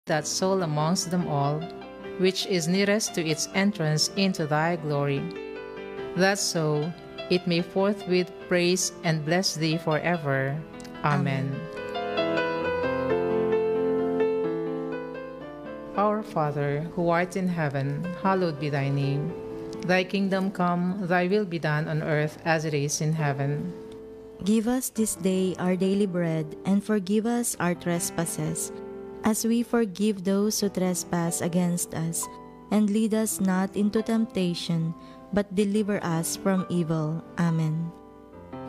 that soul amongst them all, which is nearest to its entrance into thy glory. That so it may forthwith praise and bless thee forever. Amen. Our Father, who art in heaven, hallowed be thy name. Thy kingdom come, thy will be done on earth as it is in heaven. Give us this day our daily bread, and forgive us our trespasses, as we forgive those who trespass against us. And lead us not into temptation, but deliver us from evil. Amen.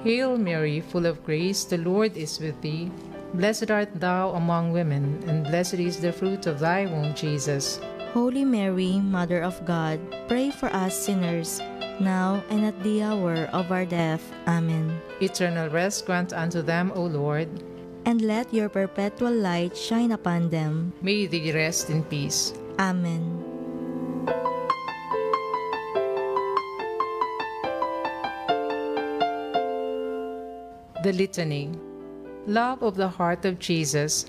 Hail Mary, full of grace, the Lord is with thee. Blessed art thou among women, and blessed is the fruit of thy womb, Jesus. Holy Mary, Mother of God, pray for us sinners, now and at the hour of our death. Amen. Eternal rest grant unto them, O Lord. And let your perpetual light shine upon them. May they rest in peace. Amen. The Litany. Love of the heart of Jesus.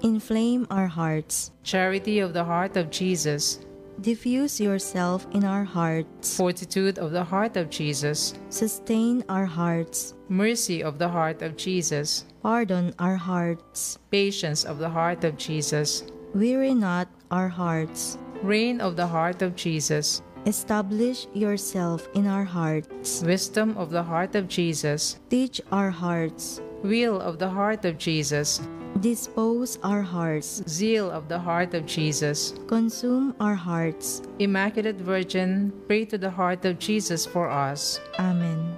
Inflame our hearts. Charity of the heart of Jesus. Diffuse yourself in our hearts. Fortitude of the heart of Jesus. Sustain our hearts. Mercy of the heart of Jesus. Pardon our hearts. Patience of the heart of Jesus. Weary not our hearts. Reign of the heart of Jesus. Establish yourself in our hearts. Wisdom of the heart of Jesus. Teach our hearts. Will of the heart of Jesus. Dispose our hearts. Zeal of the heart of Jesus. Consume our hearts. Immaculate Virgin, pray to the heart of Jesus for us. Amen.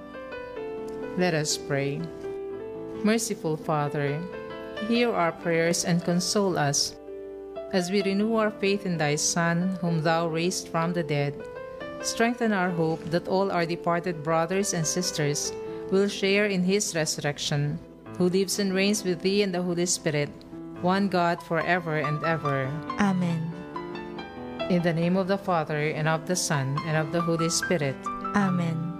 Let us pray. Merciful Father, hear our prayers and console us as we renew our faith in thy Son, whom thou raised from the dead. Strengthen our hope that all our departed brothers and sisters will share in his resurrection, who lives and reigns with thee and the Holy Spirit, one God forever and ever. Amen. In the name of the Father, and of the Son, and of the Holy Spirit. Amen.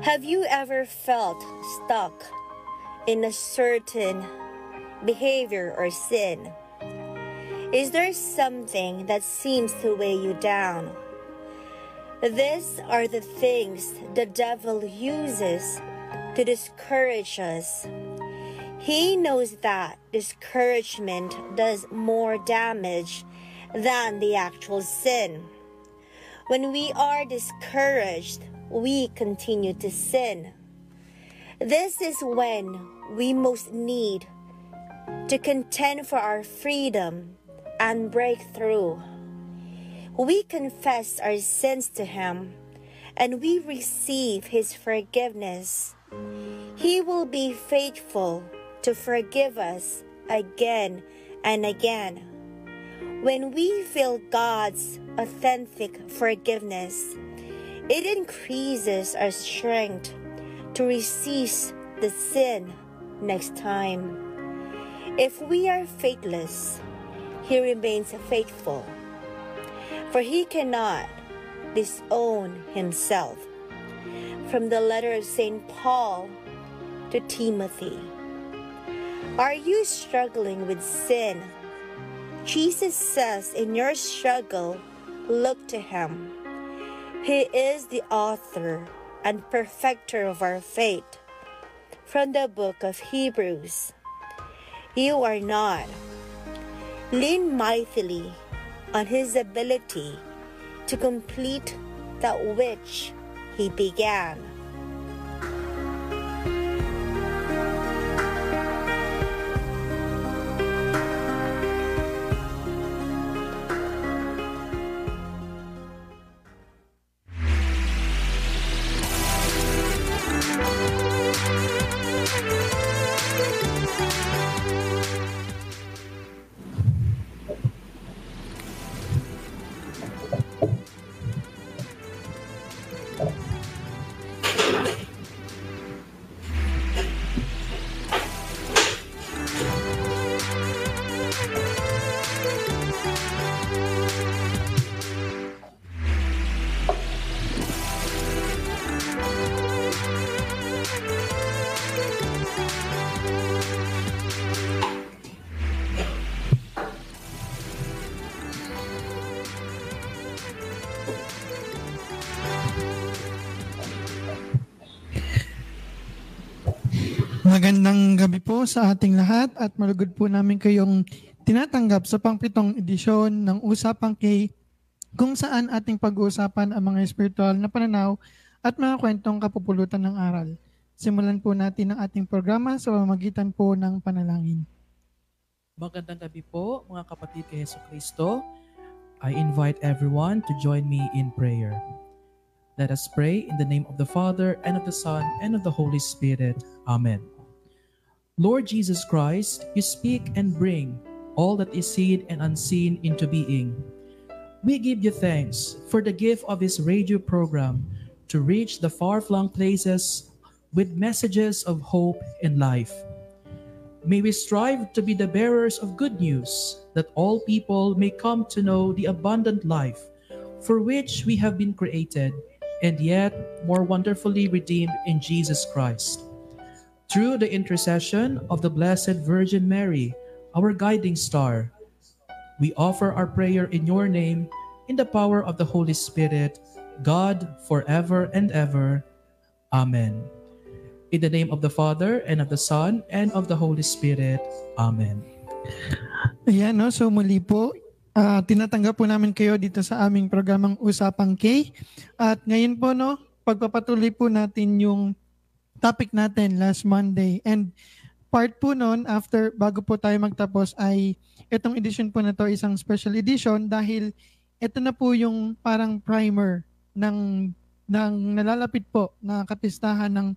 Have you ever felt stuck in a certain behavior or sin? Is there something that seems to weigh you down? These are the things the devil uses to discourage us. He knows that discouragement does more damage than the actual sin. When we are discouraged, we continue to sin. This is when we most need to contend for our freedom and breakthrough. We confess our sins to Him and we receive His forgiveness. He will be faithful to forgive us again and again. When we feel God's authentic forgiveness, it increases our strength to resist the sin next time. If we are faithless, He remains faithful, for He cannot disown Himself. From the letter of St. Paul to Timothy. Are you struggling with sin? Jesus says, in your struggle, look to Him. He is the author and perfecter of our faith. From the book of Hebrews. You are not. Lean mightily on His ability to complete that which He began. Magandang gabi po sa ating lahat at malugod po namin kayong tinatanggap sa pang-pitong edisyon ng Usapang K, kung saan ating pag-uusapan ang mga espiritual na pananaw at mga kwentong kapupulutan ng aral. Simulan po natin ang ating programa sa pamamagitan po ng panalangin. Magandang gabi po mga kapatid kay Hesus Kristo. I invite everyone to join me in prayer. Let us pray in the name of the Father, and of the Son, and of the Holy Spirit. Amen. Lord Jesus Christ, you speak and bring all that is seen and unseen into being. We give you thanks for the gift of this radio program to reach the far-flung places with messages of hope and life. May we strive to be the bearers of good news, that all people may come to know the abundant life for which we have been created, and yet more wonderfully redeemed in Jesus Christ. Through the intercession of the Blessed Virgin Mary, our guiding star, we offer our prayer in your name, in the power of the Holy Spirit, God, forever and ever. Amen. In the name of the Father, and of the Son, and of the Holy Spirit. Amen. Ayan, no? So muli po, tinatanggap po namin kayo dito sa aming programang Usapang K. At ngayon po, no, pagpapatuloy po natin yung topic natin last Monday. And part po nun, bago po tayo magtapos, ay itong edition po na to isang special edition dahil ito na po yung parang primer ng nalalapit po na kapistahan ng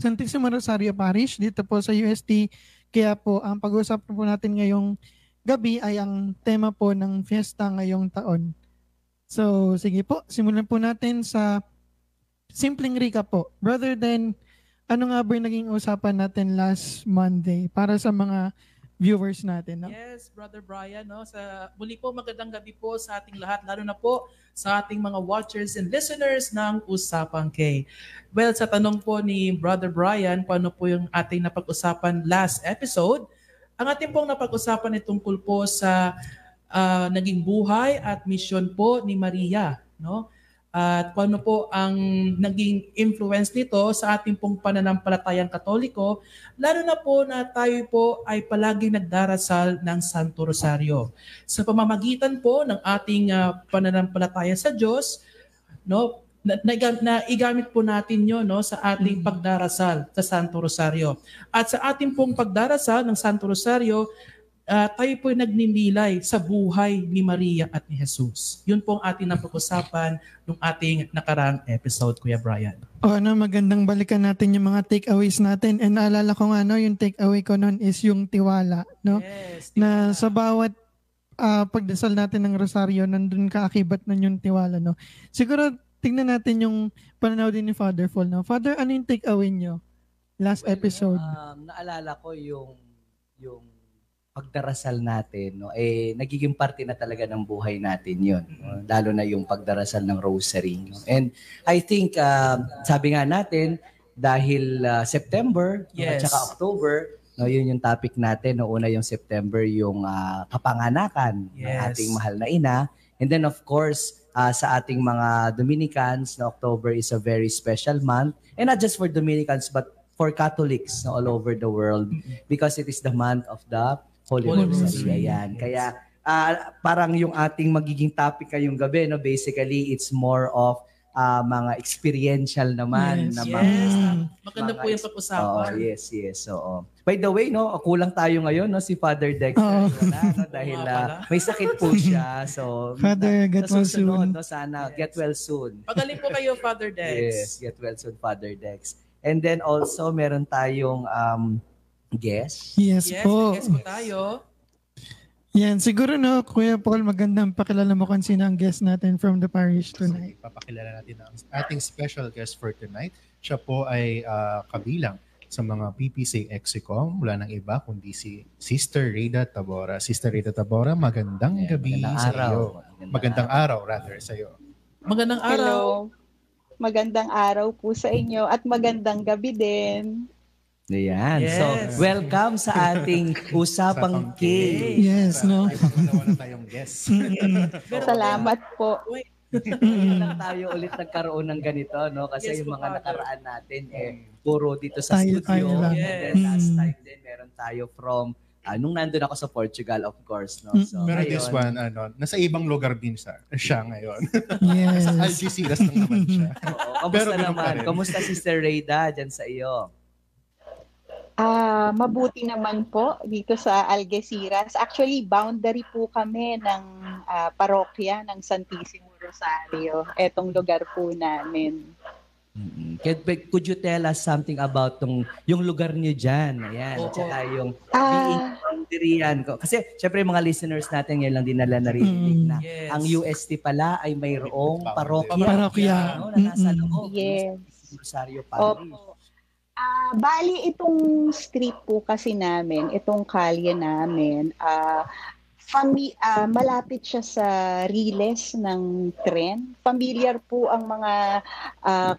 Santissimo Rosario Parish dito po sa UST. Kaya po, ang pag-uusapan po natin ngayong gabi ay ang tema po ng fiesta ngayong taon. So, sige po, simulan po natin sa simpleng recap po. Brother Den, ano nga ba yung naging usapan natin last Monday para sa mga viewers natin? No? Yes, Brother Brian. No? Muli po, magandang gabi po sa ating lahat, lalo na po sa ating mga watchers and listeners ng Usapang K. Well, sa tanong po ni Brother Brian, paano po yung ating napag-usapan last episode? Ang ating pong napag-usapan ay tungkol po sa naging buhay at misyon po ni Maria, no? At paano po ang naging influence nito sa ating pong pananampalatayang Katoliko, lalo na po na tayo po ay palaging nagdarasal ng Santo Rosario. Sa pamamagitan po ng ating pananampalataya sa Diyos, no? Na igamit po natin yun, no, sa ating pagdarasal sa Santo Rosario. At sa ating pong pagdarasal ng Santo Rosario, tayo po nagninilay sa buhay ni Maria at ni Jesus. Yun po ang ating napag-usapan ng ating nakaraang episode, Kuya Brian. Magandang balikan natin yung mga takeaways natin. And naalala ko nga, no, yung takeaway ko nun is yung tiwala. No? Yes, tiwala. Na sa bawat pagdasal natin ng Rosario, nandun kaakibat nun yung tiwala. No? Siguro, tingnan natin yung pananaw din ni Father Fall. No? Father, ano yung take-away nyo last episode? Naalala ko yung pagdarasal natin, no? Nagiging parte na talaga ng buhay natin yun. No? Lalo na yung pagdarasal ng rosary. No? And I think, sabi nga natin, dahil September at saka October, no, yun yung topic natin. No? Una yung September, yung kapanganakan ng ating mahal na ina. And then of course, sa ating mga Dominicans, na October is a very special month. And not just for Dominicans, but for Catholics all over the world, because it is the month of the Holy Rosary. Ayan. Kaya parang yung ating magiging topic ngayong gabi, no, basically it's more of mga experiential naman. Maganda po yung pag-usapan. Yes. So, by the way, no, kulang tayo ngayon, no, si Father Dexter. No, dahil may sakit po siya. So, Father, get well soon. No, sana, get well soon. Pagaling po kayo, Father Dex. Yes, get well soon, Father Dex. And then also, meron tayong guest. Yes po. Guest po tayo. Yan, siguro no, Kuya Paul, magandang pakilala mo kung sino ang guest natin from the parish tonight. Papakilala natin ang ating special guest for tonight. Siya po ay kabilang sa mga PPC Exicom, wala nang iba kundi si Sister Rita Tabora. Sister Rita Tabora, magandang gabi sa iyo. Magandang araw sa iyo. Magandang araw. Hello. Magandang araw po sa inyo at magandang gabi din. Ayan. Yes. So, welcome sa ating Usapang K. Yes, no? Wala tayong guest. Salamat po. Ngayon lang tayo ulit nagkaroon ng ganito, no? Kasi Yes yung po, mga Father. nakaraan natin, puro dito sa Tayo studio. lang. And then last time din, meron tayo from, nung nandun ako sa Portugal, of course, no? So, Pero ngayon, this one, nasa ibang lugar din siya ngayon. Yes. Sa Algeciras lang naman siya. oo, Pero kamusta ganun pa naman? rin. Kamusta Sister Reyda dyan sa iyo? Mabuti naman po dito sa Algeciras. Actually, boundary po kami ng parokya ng Santissimo Rosario. Etong lugar po namin. Could you tell us something about yung lugar niyo dyan? Ayan, Oo. tsaka yung being boundary yan. Kasi syempre mga listeners natin ngayon lang din nila narinig na Yes. ang UST pala ay mayroong parokya. Parokya. No, na nasa loob. Yes. Rosario Parish. Opo. Bali, itong street po kasi namin, itong kalye namin, malapit siya sa riles ng tren. Familiar po ang mga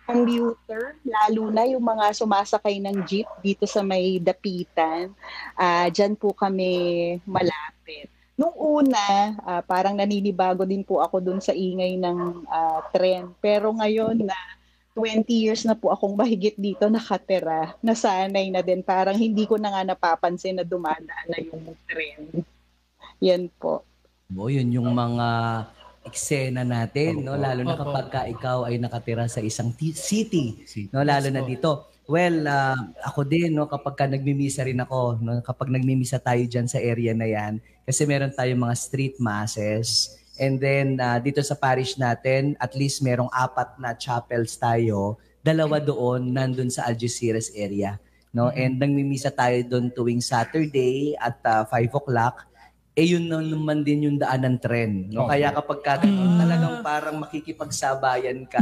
commuter, lalo na yung mga sumasakay ng jeep dito sa may dapitan. Diyan po kami malapit. Nung una, parang naninibago din po ako dun sa ingay ng tren. Pero ngayon na 20 years na po akong mahigit dito nakatira, nasanay na din. Parang hindi ko na nga napapansin na dumadaan na yung tren. Yan po. Yun yung mga eksena natin, no? Lalo na Opo. kapag ikaw ay nakatira sa isang city, no? Lalo Yes na po. dito. Well, ako din, no, kapag nagmimisa rin ako, no, kapag nagmimisa tayo dyan sa area na yan, kasi meron tayong mga street masses, and then dito sa parish natin, at least merong 4 na chapels tayo, 2 doon, nandun sa Algeciras area. No? And nagmimisa tayo doon tuwing Saturday at 5 o'clock. Yun na naman din yung daan ng tren. No? Okay. Kaya kapag talagang parang makikipagsabayan ka,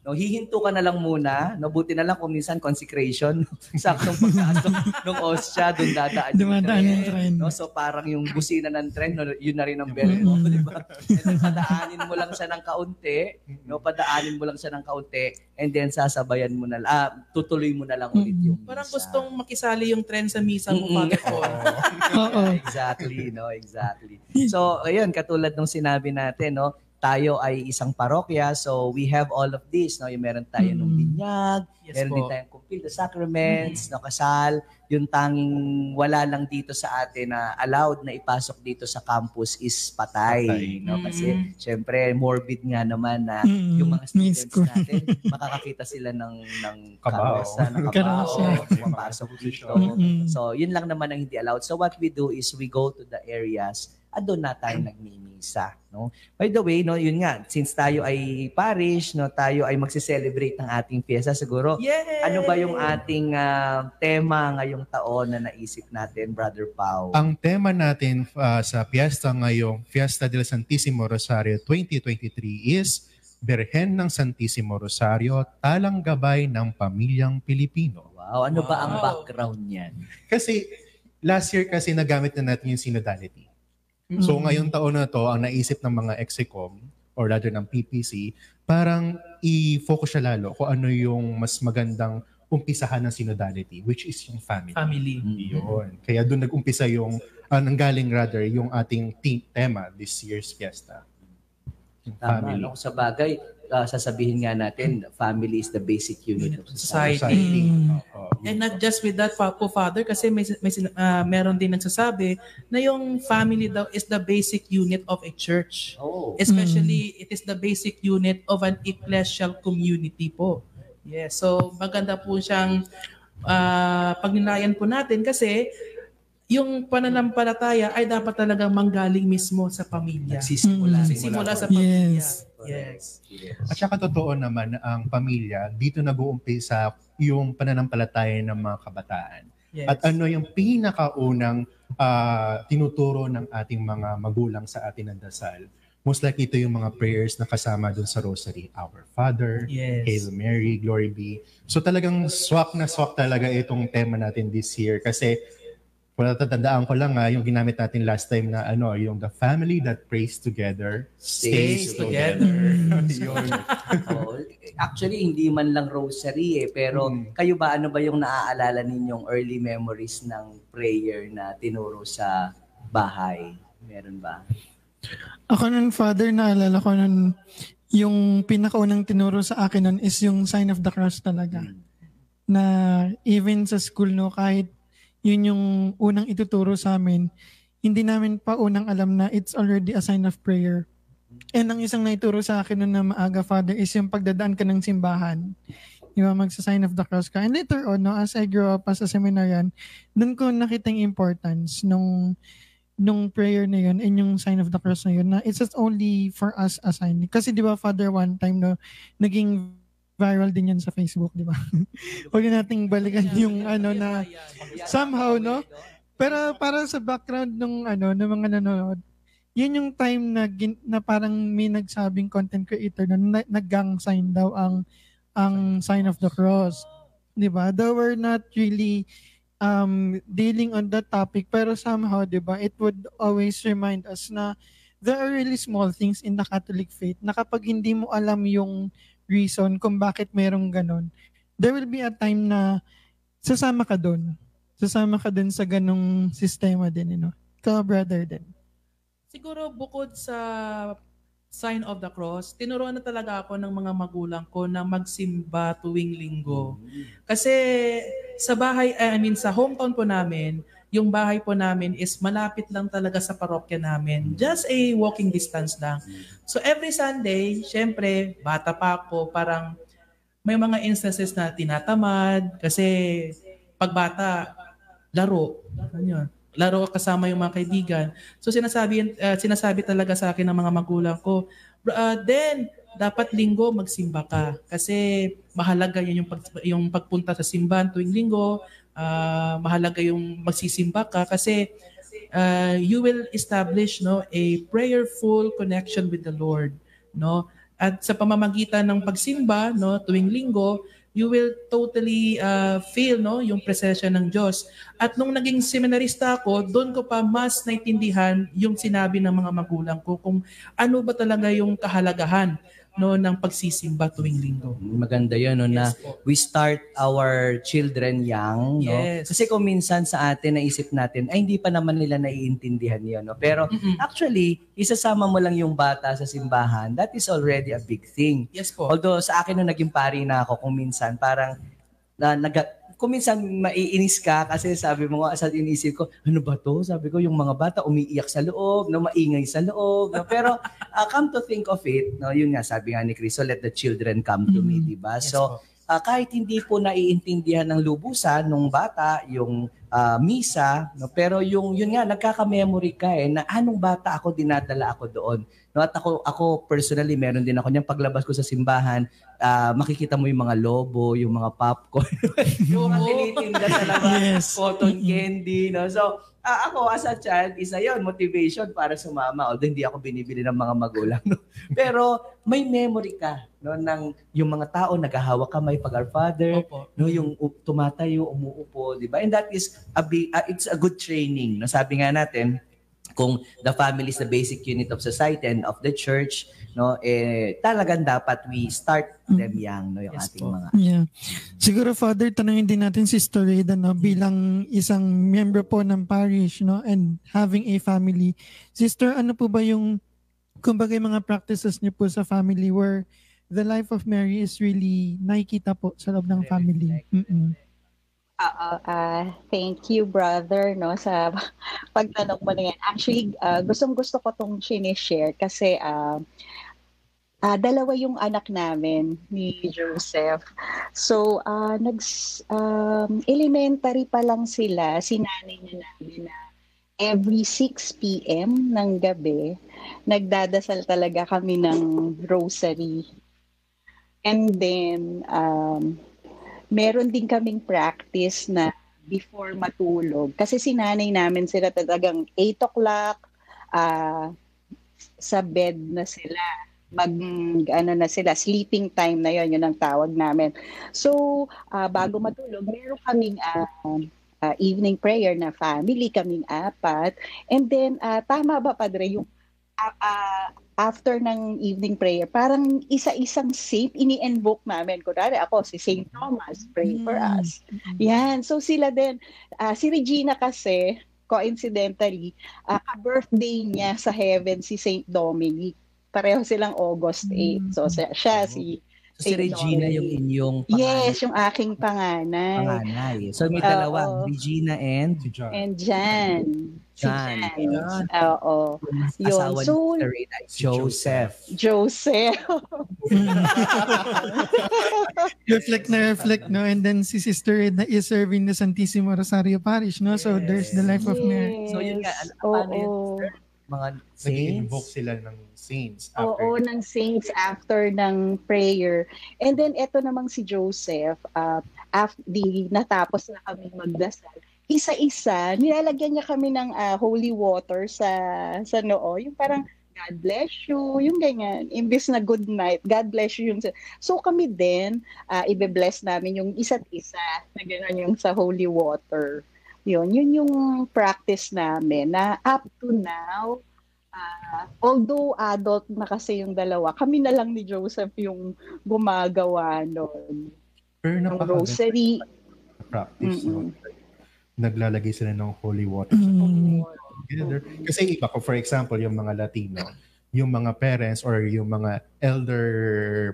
no, hihinto ka na lang muna. No? Buti na lang kung minsan consecration. Saktong pagkasok ng ostia, doon dadaan Dumadaan yung tren. No? So parang yung busina ng tren, no, yun na rin ang bell mo. Di ba? And padaanin mo lang siya ng kaunti. No? Padaanin mo lang siya ng kaunti. And then sasabayan mo na tutuloy mo na lang ulit yung misa. Parang gustong makisali yung trend sa misa mo, Father Paul. Oo. Exactly, no? Exactly. So, ayun, katulad nung sinabi natin, no? Tayo ay isang parokya, so we have all of this, no? Yung meron tayo ng binyag, Yes meron po. din tayong complete the sacraments, no? Kasal. Yung tanging wala lang dito sa atin na allowed na ipasok dito sa campus is patay, no? Kasi syempre morbid nga naman na yung mga students Miss ko. natin makakakita sila ng Kabao. kabasa, ng Kabasa. pumapasok dito. So, yun lang naman ang hindi allowed. So, what we do is we go to the areas doon na tayo nagmimisa, no? By the way, no, yun nga, since tayo ay parish, no, tayo ay magse-celebrate ng ating fiesta siguro. Yay! Ano ba yung ating tema ngayong taon na naisip natin, Brother Pao? Ang tema natin sa piyesta ngayong Fiesta del Santissimo Rosario 2023 is Birhen ng Santissimo Rosario, talang gabay ng pamilyang Pilipino. Wow, ano ba ang Wow. background niyan? Kasi last year kasi nagamit na natin yung synodality. So ngayong taon na to, ang naisip ng mga execom or rather ng PPC, parang i-focus siya lalo kung ano yung mas magandang umpisahan ng synodality, which is yung family. Family. Yun. Kaya doon nag-umpisa yung, nanggaling rather, yung ating tema this year's fiesta. Yung Tama, family. no? Sa bagay, sasabihin nga natin, family is the basic unit of society. Society. Oo. And not just with that, Father, kasi meron din nagsasabi na yung family daw is the basic unit of a church. Oh. Especially, it is the basic unit of an ecclesial community po. Yes, so maganda po siyang pagninayan po natin kasi yung pananampalataya ay dapat talagang manggaling mismo sa pamilya. Simula sa pamilya. Yes. Yes. At saka totoo naman na ang pamilya, dito nag-uumpisa yung pananampalataya ng mga kabataan. Yes. At ano yung pinakaunang tinuturo ng ating mga magulang sa atin ng dasal? Most likely ito yung mga prayers na kasama dun sa rosary. Our Father, Yes. Hail Mary, Glory be. So talagang swak na swak talaga itong tema natin this year. Kasi wala tatandaan ko lang yung ginamit natin last time na yung the family that prays together Stays together. Yun. Oh, actually, hindi man lang rosary pero kayo ba, ano ba yung naaalala ninyong early memories ng prayer na tinuro sa bahay? Meron ba? Ako nun, Father, naalala ko nun, yung pinakaunang tinuro sa akin nun is yung sign of the cross talaga. Na even sa school, no, kahit yun yung unang ituturo sa amin, hindi namin pa unang alam na it's already a sign of prayer. And ang isang naituro sa akin nun na maaga, Father, is yung pagdadaan ka ng simbahan. Yung magsa-sign of the cross ka. And later on, no, as I grew up as a seminarian, dun ko nakita yung importance nung prayer na yun and yung sign of the cross na yun, na it's just only for us a sign. Kasi di ba, Father, one time, no, naging viral din yan sa Facebook, di ba? Huwag nating balikan yung na somehow, no? Pero para sa background ng mga nanonood, yun yung time na parang may nagsabing content creator na nag-gang sign daw ang sign of the cross. Di ba? Though we're not really dealing on that topic, pero somehow, di ba, it would always remind us na there are really small things in the Catholic faith na kapag hindi mo alam yung reason kung bakit merong ganon, there will be a time na sasama ka dun sa ganong sistema din, brother din. Siguro bukod sa sign of the cross, tinuruan na talaga ako ng mga magulang ko na magsimba tuwing linggo. Kasi sa sa hometown po namin, yung bahay po namin is malapit lang talaga sa parokya namin. Just a walking distance lang. So every Sunday, syempre, bata pa ako, parang may mga instances na tinatamad kasi pag bata, laro. Laro kasama yung mga kaibigan. So sinasabi talaga sa akin ng mga magulang ko, then dapat linggo magsimba ka kasi mahalaga yun yung pagpunta sa simbahan tuwing linggo. Mahalaga yung magsisimba ka kasi you will establish a prayerful connection with the Lord, no? At sa pamamagitan ng pagsimba, tuwing linggo, you will totally feel yung presensya ng Diyos. At nung naging seminarista ako, doon ko pa mas naintindihan yung sinabi ng mga magulang ko kung ano ba talaga yung kahalagahan ng pagsisimba tuwing linggo. Maganda yun, na we start our children young. Yes. Kasi kung minsan sa atin, naisip natin, ay hindi pa naman nila naiintindihan yun. Pero actually, isasama mo lang yung bata sa simbahan, that is already a big thing. Yes po. Although sa akin nung naging pari na ako, kung minsan parang kung minsan maiinis ka kasi sabi mo nga, sa inisip ko, ano ba to? Sabi ko, yung mga bata umiiyak sa loob, maingay sa loob. Pero come to think of it, yun nga, sabi nga ni Cristo, let the children come to me, diba? Yes, so, kahit hindi po naiintindihan ng lubusan nung bata, yung misa, pero yun nga, nagkaka-memory ka na anong bata ako, dinadala ako doon. At ako personally, meron din ako niyang paglabas ko sa simbahan, makikita mo yung mga lobo, yung mga popcorn, yung mga tinitinda sa labas, cotton candy. So, ako as a child, isa yon motivation para sumama. Although hindi ako binibili ng mga magulang. Pero may memory ka ng yung mga tao, naghahawak kamay pag Our Father, yung tumatayo, umuupo, di ba? And that is, it's a good training. Sabi nga natin, kung the family is the basic unit of society and of the church, talagang dapat we start them young, yung ating mga. Yeah. Siguro, Father, tanungin din natin si Sister Reda, bilang isang member po ng parish, and having a family. Sister, ano po ba yung, kumbaga, mga practices niyo po sa family where the life of Mary is really nakikita po sa loob ng family? Thank you, brother, sa pagtanong mo na yan. Actually, gustong-gusto ko itong sinishare kasi dalawa yung anak namin ni Joseph. So, elementary pa lang sila, sinanay na namin na every 6 p.m. ng gabi, nagdadasal talaga kami ng rosary. And then, meron din kaming practice na before matulog. Kasi sinanay namin sila talagang 8 o'clock, sa bed na sila. Sleeping time na yun ang tawag namin. So, bago matulog, meron kaming evening prayer na family, kaming 4. And then, tama ba, Padre, yung after ng evening prayer, parang isa-isang saint ini-invoke namin. Kunwari ako, si Saint Thomas, pray for us. Yan. So sila din. Si Regina kasi, coincidentally, ka-birthday niya sa heaven si Saint Dominic. Pareho silang August 8. So siya si So si Regina Johnny. yung inyong panganay. Yes, yung aking panganay. Panganay. So may dalawa, Oo. Regina and Si John. And Jan. Si Jan. Jan. Oo. Yun. asawa ni So, Sister Rita, Joseph. Joseph. reflect, no? And then si Sister Edna is serving the Santissimo Rosario Parish, no? So there's the life of Mary. So yun nga, Yes. paano yun, Oo. sister? Mga Nag-invoke saints? sila ng saints Oo, after. ng saints after ng prayer. And then, eto namang si Joseph, natapos na kami magdasal, isa-isa, nilalagyan niya kami ng holy water sa noo. Yung parang, God bless you, yung ganyan. Imbis na good night, God bless you. So kami din, ibe-bless namin yung isa't isa na gano'n yung sa holy water. Yun yung practice namin na up to now, although adult na kasi yung dalawa, kami na lang ni Joseph yung gumagawa nun. Pero Ng napakaganda rosary. practice, no? Mm-mm. Naglalagay sila ng holy water sa together. Kasi iba ko, for example, yung mga Latino, yung mga parents or yung mga elder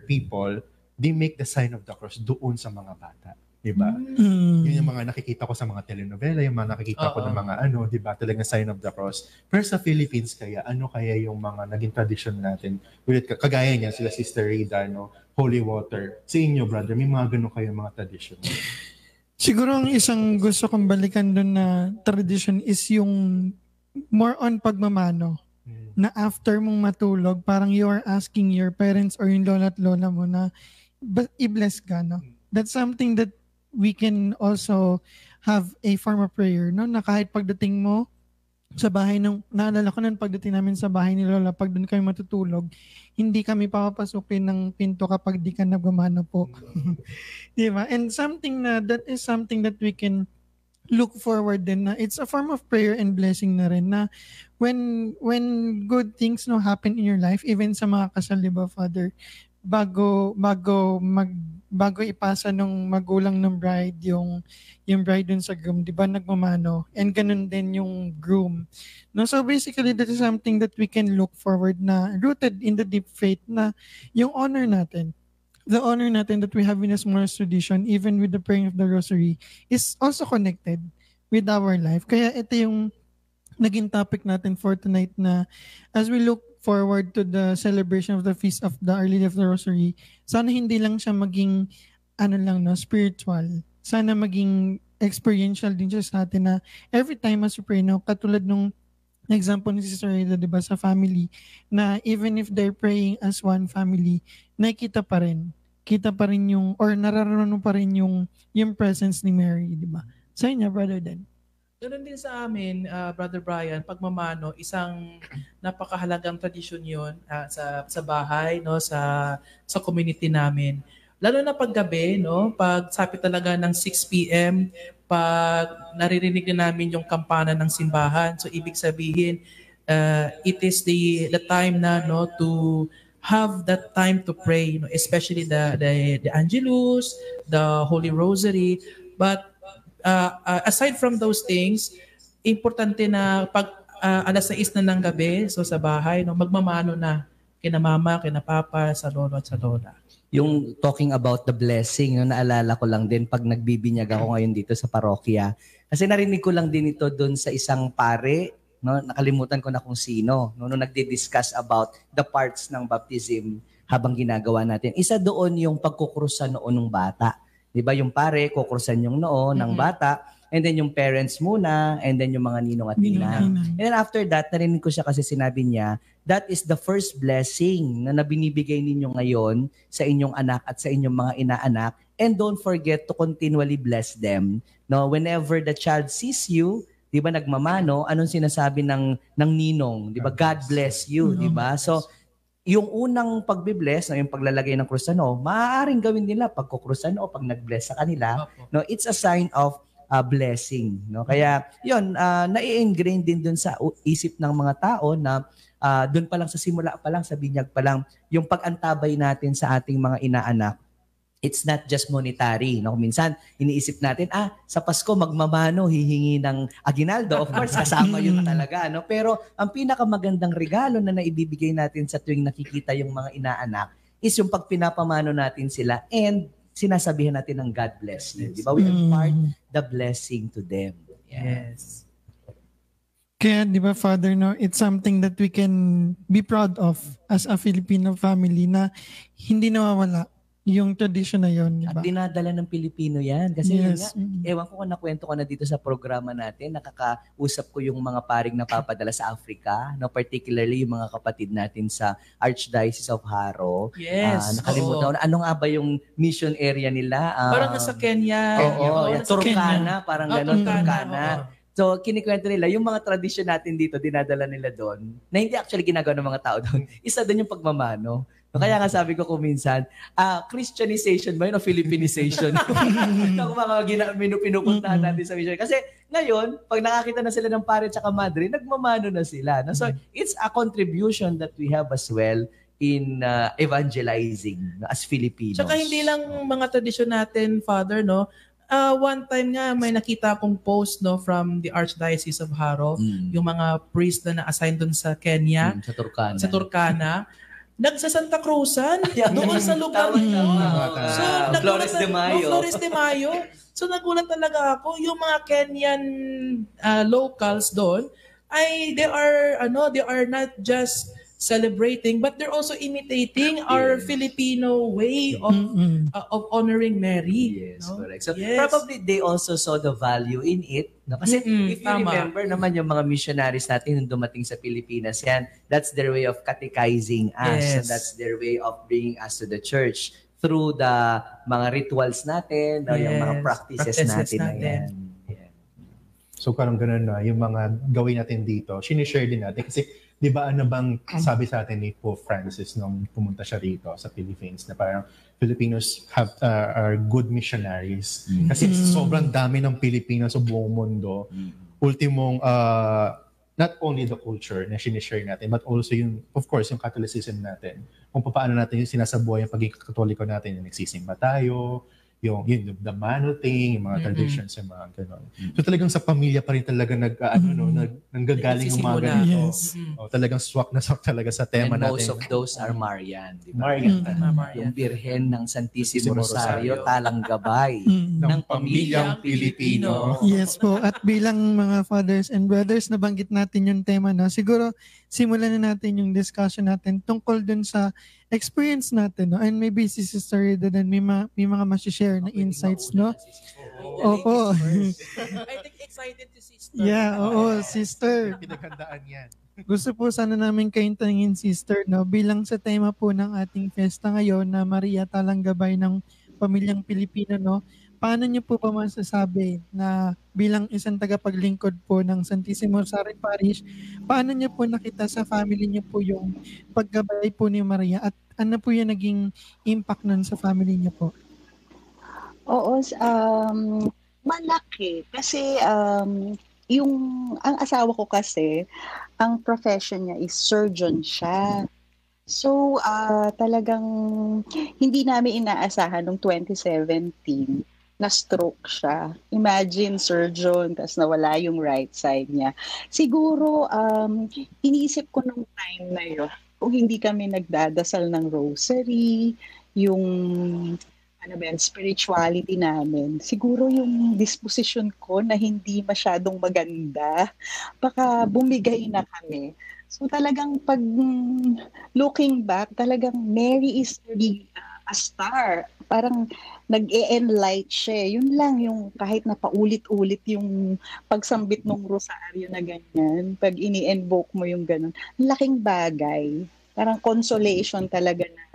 people, they make the sign of the cross doon sa mga bata. Diba? Yun yung mga nakikita ko sa mga telenovela, yung mga nakikita ko ng mga diba, talagang sign of the cross. Pero sa Philippines kaya, ano kaya yung mga naging tradition natin? Ulit, kagaya niya, sila Sister Rita, no? Holy water. Sa inyo, brother, may mga ganun kayo mga tradition. Siguro ang isang gusto kong balikan doon na tradition is yung more on pagmamano. Na after mong matulog, parang you are asking your parents or yung lola at lola mo na i-bless ka, no? That's something that we can also have a form of prayer, no? Na kahit pagdating mo sa bahay naalala ko nun pagdating namin sa bahay ni lola, pag doon kami matutulog, hindi kami papapasukin ng pinto kapag di ka nagmamano po. Di ba? And that is something that we can look forward din na it's a form of prayer and blessing na rin na when good things happen in your life, even sa mga kasal, di ba, Father, bago ipasa nung magulang ng bride yung bride dun sa groom, di ba, nagmamano, and ganun din yung groom, no? So basically that is something that we can look forward na rooted in the deep faith na yung honor natin that we have in a small tradition, even with the praying of the rosary, is also connected with our life. Kaya ito yung naging topic natin for tonight na as we look forward to the celebration of the Feast of the Our Lady of the Rosary, sana hindi lang siya maging spiritual. Sana maging experiential din siya sa atin na every time as we pray, katulad nung example ni Sister Rita, diba, sa family, na even if they're praying as one family, nakikita pa rin yung, or nararamdaman pa rin yung presence ni Mary, diba? Sa inyo, Brother Dan. Ganun din sa amin, Brother Brian, pagmamano, isang napakahalagang tradisyon yun sa bahay, no, sa community namin. Lalo na paggabi, no, pag sabi talaga ng 6 p.m., pag naririnig na namin yung kampana ng simbahan, so ibig sabihin, it is the time na, no, to have that time to pray, no, especially the Angelus, the Holy Rosary. But aside from those things, importante na pag alas 6 na ng gabi, so sa bahay, no, magmamano na kina mama, kina papa, sa lolo at sa lola. Yung talking about the blessing, naalala ko lang din pag nagbibinyag ako ngayon dito sa parokya. Kasi narinig ko lang din ito doon sa isang pare, no, nakalimutan ko na kung sino, no, nagdi-discuss about the parts ng baptism habang ginagawa natin. Isa doon yung pagkukrusan noon ng bata. 'Di ba, yung pare kukrusan yung noo ng bata, and then yung parents muna, and then yung mga ninong at ninang. And then after that, narinig ko siya kasi sinabi niya, that is the first blessing na binibigay ninyo ngayon sa inyong anak at sa inyong mga inaanak, and don't forget to continually bless them. No, whenever the child sees you, 'di ba, nagmamano, anong sinasabi ng ninong, 'di ba? God bless you, 'di ba? So yung unang pagbe-bless, yung paglalagay ng krus sa noo, maaaring gawin nila pagkukrusan o pag nag-bless sa kanila, no, it's a sign of blessing, no? Kaya 'yon, na-ingrain din dun sa isip ng mga tao na doon pa lang sa simula pa lang, sa binyag pa lang, yung pag-antabay natin sa ating mga inaanak it's not just monetary. No? Minsan, iniisip natin, sa Pasko magmamano, hihingi ng aginaldo. Of course, kasama yun talaga. No? Pero ang pinakamagandang regalo na naibibigay natin sa tuwing nakikita yung mga inaanak is yung pag pinapamano natin sila and sinasabihan natin ng God bless you. Di ba? We impart the blessing to them. Yes. Kaya, di ba, Father, no, it's something that we can be proud of as a Filipino family na hindi nawawala yung tradition na yun, di ba? At dinadala ng Pilipino yan. Kasi yun Yes. nga, ewan ko kung nakwento ko na dito sa programa natin, nakakausap ko yung mga paring napapadala sa Africa, no, particularly yung mga kapatid natin sa Archdiocese of Haro. Yes. Nakalimutan ko na, ano nga ba yung mission area nila? Parang nasa Kenya. Oo, nasa Turkana, parang gano'n, Turkana. Oo. So, kinikwento nila, yung mga tradisyon natin dito, dinadala nila doon, na hindi actually ginagawa ng mga tao doon. Isa doon yung pagmamano. So, kaya nga sabi ko kung minsan, Christianization ba yun o Filipinization? Yung mga pinupuntahan natin sa mission. Kasi ngayon, pag nakakita na sila ng pare at madre, nagmamano na sila. No? So, it's a contribution that we have as well in evangelizing as Filipinos. Tsaka hindi lang mga tradisyon natin, Father, no? One time nga may nakita akong post, no, from the Archdiocese of Haro, yung mga priest na na-assign doon sa Kenya, sa Turkana, nagsasanta Cruzan doon sa lugar mo. So, Flores de Mayo. Flores de Mayo. So, nagulat talaga ako. Yung mga Kenyan locals doon, they are not just celebrating, but they're also imitating our Filipino way of honoring Mary. Yes, no? correct. So Yes. probably they also saw the value in it. No? Kasi if you remember naman yung mga missionaries natin nung dumating sa Pilipinas, yan, that's their way of catechizing us. Yes. And that's their way of bringing us to the church through the mga rituals natin, no? Yung mga practices natin na yan. Yeah. So parang ganun na, yung mga gawin natin dito, sinishare din natin. Kasi di ba ano bang sabi sa atin ni Pope Francis nung pumunta siya rito sa Philippines na parang Filipinos are good missionaries. Kasi sobrang dami ng Pilipino sa buong mundo. Ultimong, not only the culture na sinishare natin, but also yung, of course, yung Catholicism natin. Kung paano natin yung sinasabuhay yung pagiging Katoliko natin, yung nagsisimba tayo, yung the mano thing, yung mga traditions, yung mga gano'n. So talagang sa pamilya pa rin talaga nanggagaling yung mga ganito. Yes. Talagang swak na swak talaga sa tema And natin. most of those are Marian. Di ba? Marian. Yung Birhen ng Santissimo Rosario, talang gabay ng pamilyang Pilipino. Yes po. At bilang mga fathers and brothers, nabanggit natin yung tema na. Siguro, simulan na natin yung discussion natin tungkol dun sa experience natin. No? And maybe si Sister Rida din may mga masishare na insights, no? Opo. I think excited to sister. Yeah, oo, sister. Pinaghandaan yan. Gusto po sana namin kayong tanungin, sister, no? Bilang sa tema po ng ating festa ngayon na Maria Talanggabay ng Pamilyang Pilipino, no? Paano niyo po ba masasabi na bilang isang tagapaglingkod po ng Santissimo Rosario Parish, paano niyo po nakita sa family niyo po yung paggabay po ni Maria at ano po yung naging impact nun sa family niyo po? Oo, malaki. Kasi ang asawa ko kasi, ang profession niya is surgeon siya. So, talagang hindi namin inaasahan noong 2017 na stroke siya. Imagine, surgeon, tapos nawala yung right side niya. Siguro, iniisip ko nung time na yun, kung hindi kami nagdadasal ng rosary, yung spirituality namin, siguro yung disposition ko na hindi masyadong maganda, baka bumigay na kami. So talagang pag looking back, talagang Mary is really a star. Parang nag-e-enlight siya. Yun lang yung kahit na paulit-ulit yung pagsambit ng rosaryo na ganyan. Pag ini-invoke mo yung ganun. Laking bagay. Parang consolation talaga na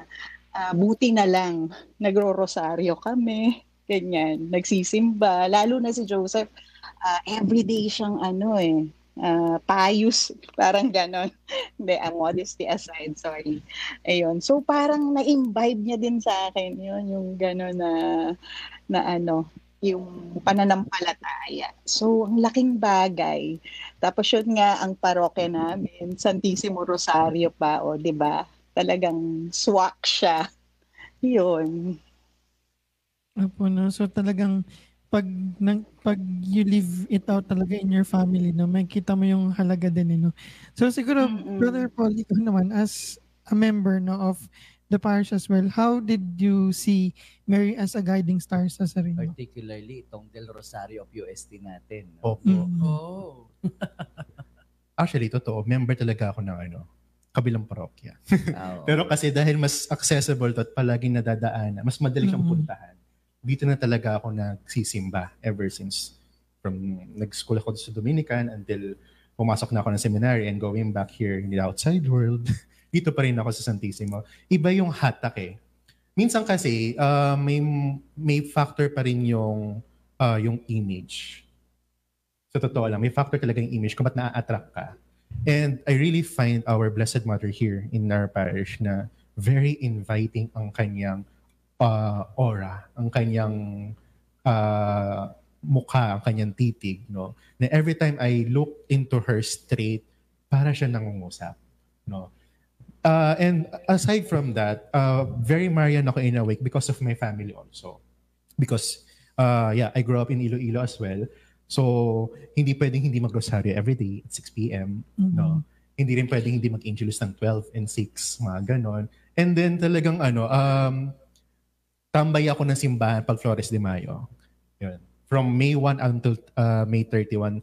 buti na lang nagro-rosaryo kami. Ganyan. Nagsisimba. Lalo na si Joseph, everyday siyang payus, parang ganon. Hindi, modesty aside, sorry. Ayun. So, parang na-imbibe niya din sa akin yun, yung ganon na yung pananampalataya. So, ang laking bagay. Tapos yun nga, ang parokya namin, Santissimo Rosario pa, di ba? Talagang swak siya. Yun. Opo, no? So talagang pag you live it out talaga in your family, no, makikita mo yung halaga din, no? So siguro, Brother Mm-mm. Paul, ikaw naman, as a member, no, of the parish as well, how did you see Mary as a guiding star sa sarili mo? Particularly itong Del Rosario of UST natin. Opo. Oh. Actually, totoo. Member talaga ako ng kabilang parokya. Oo. Pero kasi dahil mas accessible to at palaging nadadaanan, mas madali siyang puntahan. Dito na talaga ako nagsisimba ever since from nag-school ako sa Dominican until pumasok na ako ng seminary and going back here in the outside world. Dito pa rin ako sa Santissimo. Iba yung hatak eh. Minsan kasi may factor pa rin yung image. Sa totoo lang, may factor talaga yung image kung ba't na-attract ka. And I really find our Blessed Mother here in our parish na very inviting ang kanyang aura, ang kanyang mukha, ang kanyang titig. No? Na every time I look into her straight, para siya nangungusap. No? And aside from that, very Marian ako in a way because of my family also. Because, I grew up in Iloilo as well. So, hindi pwedeng hindi mag-rosaryo every day at 6 p.m. No? Hindi rin pwedeng hindi mag-angelus ng 12 and 6, mga ganon. And then talagang tambay ako ng simbahan pag Flores de Mayo. Yun. From May 1 until May 31,